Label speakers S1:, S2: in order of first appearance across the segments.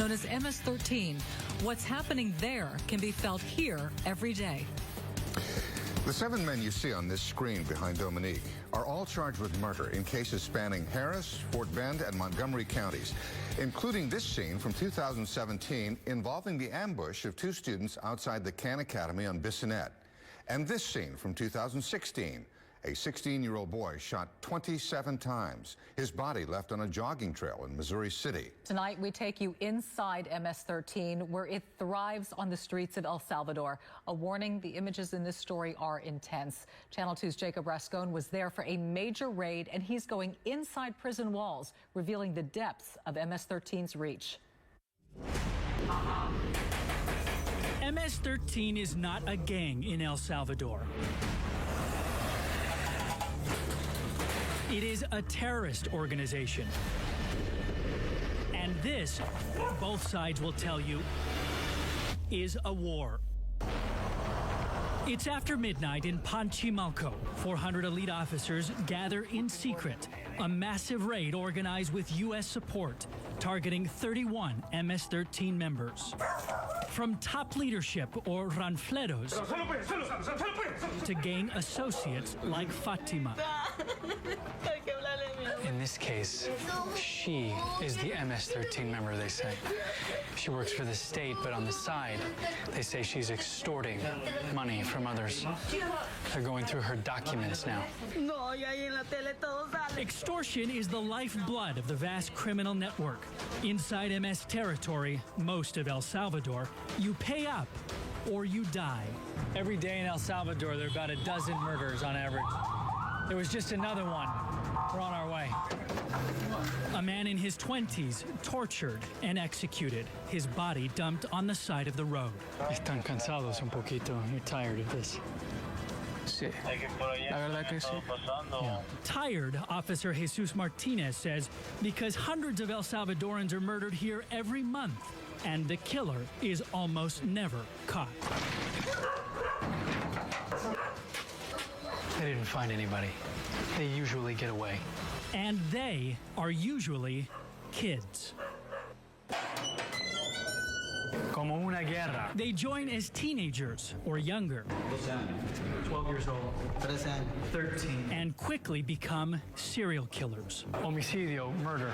S1: known as MS-13. What's happening there can be felt here every day.
S2: The 7 men you see on this screen behind Dominique are all charged with murder in cases spanning Harris, Fort Bend, and Montgomery counties, including this scene from 2017 involving the ambush of 2 students outside the Khan Academy on Bissonnette, and this scene from 2016. A 16-year-old boy shot 27 times. His body left on a jogging trail in Missouri City.
S1: Tonight, we take you inside MS-13, where it thrives on the streets of El Salvador. A warning, the images in this story are intense. Channel 2's Jacob Rascon was there for a major raid, and he's going inside prison walls, revealing the depths of MS-13's reach.
S3: MS-13 is not a gang in El Salvador. It is a terrorist organization. And this, both sides will tell you, is a war. It's after midnight in Panchimalco. 400 elite officers gather in secret. A massive raid organized with U.S. support, targeting 31 MS-13 members. From top leadership, or ranfleros, to gang associates like Fatima.
S4: In this case, she is the MS-13 member, they say. She works for the state, but on the side, they say she's extorting money from others. They're going through her documents now.
S3: Extortion is the lifeblood of the vast criminal network. Inside MS territory, most of El Salvador, you pay up or you die.
S4: Every day in El Salvador, there are about a dozen murders on average. There was just another one. We're on our way.
S3: A man in his 20s tortured and executed, his body dumped on the side of the road.
S4: Están cansados un poquito. You're tired of this. Sí. La verdad que sí. Yeah.
S3: Tired, Officer Jesus Martinez says, because hundreds of El Salvadorans are murdered here every month, and the killer is almost never caught.
S4: They didn't find anybody. They usually get away.
S3: And they are usually kids.
S4: Como una guerra.
S3: They join as teenagers or younger.
S4: 12 years old. 13.
S3: And quickly become serial killers.
S4: Homicidio, murder,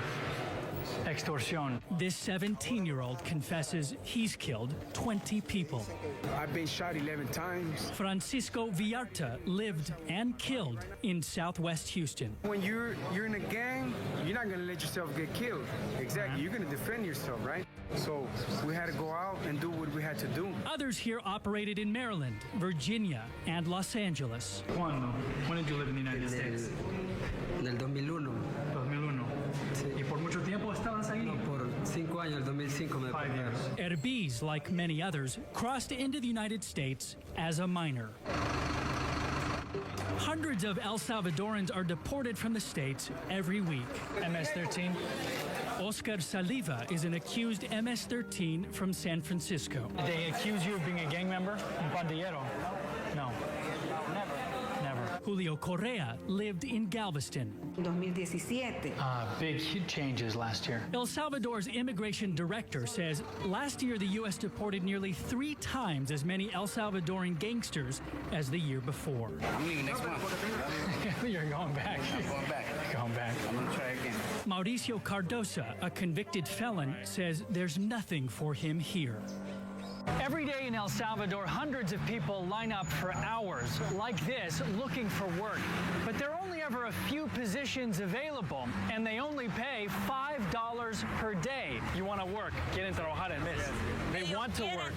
S4: extorsión.
S3: This 17-year-old confesses he's killed 20 people.
S5: I've been shot 11 times.
S3: Francisco Villarta lived and killed in Southwest Houston.
S5: When you're in a gang, you're not going to let yourself get killed. Exactly. You're going to defend yourself, right? So we had to go out and do what we had to do.
S3: Others here operated in Maryland, Virginia, and Los Angeles.
S4: ¿Cuándo? When did you live in the United States?
S6: Del 2001.
S4: 2001.
S6: Sí.
S4: ¿Y por mucho tiempo estabas ahí?
S6: No, por 5 años, 2005 me
S4: 5 years.
S3: Herbiz, like many others, crossed into the United States as a minor. Hundreds of El Salvadorans are deported from the States every week.
S4: MS-13.
S3: Oscar Saliva is an accused MS-13 from San Francisco.
S4: Did they accuse you of being a gang member? Un pandillero? No. Never.
S3: Julio Correa lived in Galveston.
S7: 2017.
S4: Big changes last year.
S3: El Salvador's immigration director says last year the U.S. deported nearly 3 times as many El Salvadoran gangsters as the year before.
S8: I'm leaving next month.
S4: You're going back.
S8: I'm going back.
S4: You're going back.
S8: I'm going to try again.
S3: Mauricio Cardosa, a convicted felon, says there's nothing for him here.
S4: Every day in El Salvador, hundreds of people line up for hours like this looking for work. But there are only ever a few positions available, and they only pay $5 per day. You want to work. Quieren trabajar en mes. They want to work.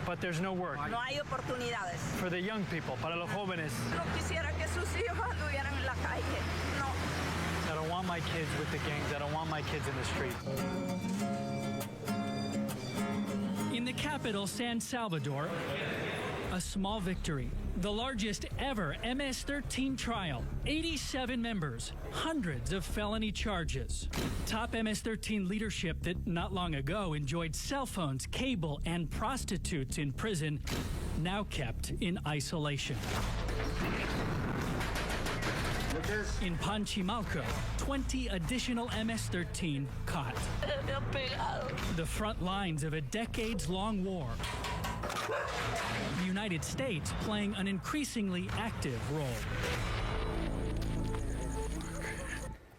S4: But there's no work.
S7: No hay oportunidades.
S4: For the young people, para los jóvenes.
S7: No quisiera que sus hijos anduvieran en la calle. No.
S4: I don't want my kids with the gangs. I don't want my kids in the street.
S3: In the capital, San Salvador, a small victory. The largest ever MS-13 trial. 87 members, hundreds of felony charges. Top MS-13 leadership that not long ago enjoyed cell phones, cable, and prostitutes in prison, now kept in isolation. In Panchimalco, 20 additional MS-13 caught. The front lines of a decades-long war. The United States playing an increasingly active role.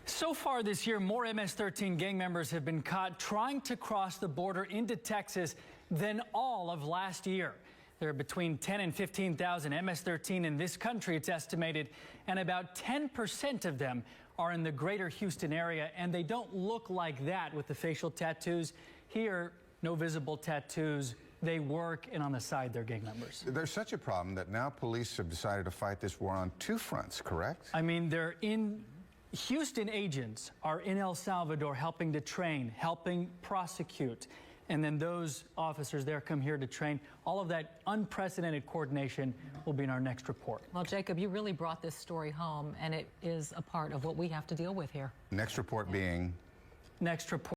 S4: So far this year, more MS-13 gang members have been caught trying to cross the border into Texas than all of last year. There are between 10 and 15,000 MS-13 in this country, it's estimated, and about 10% of them are in the greater Houston area, and they don't look like that with the facial tattoos. Here, no visible tattoos. They work, and on the side, they're gang members.
S2: There's such a problem that now police have decided to fight this war on two fronts, correct?
S4: I mean, Houston agents are in El Salvador helping to train, helping prosecute. And then those officers there come here to train. All of that unprecedented coordination will be in our next report.
S1: Well, Jacob, you really brought this story home, and it is a part of what we have to deal with here.
S2: Next report being?
S4: Next report.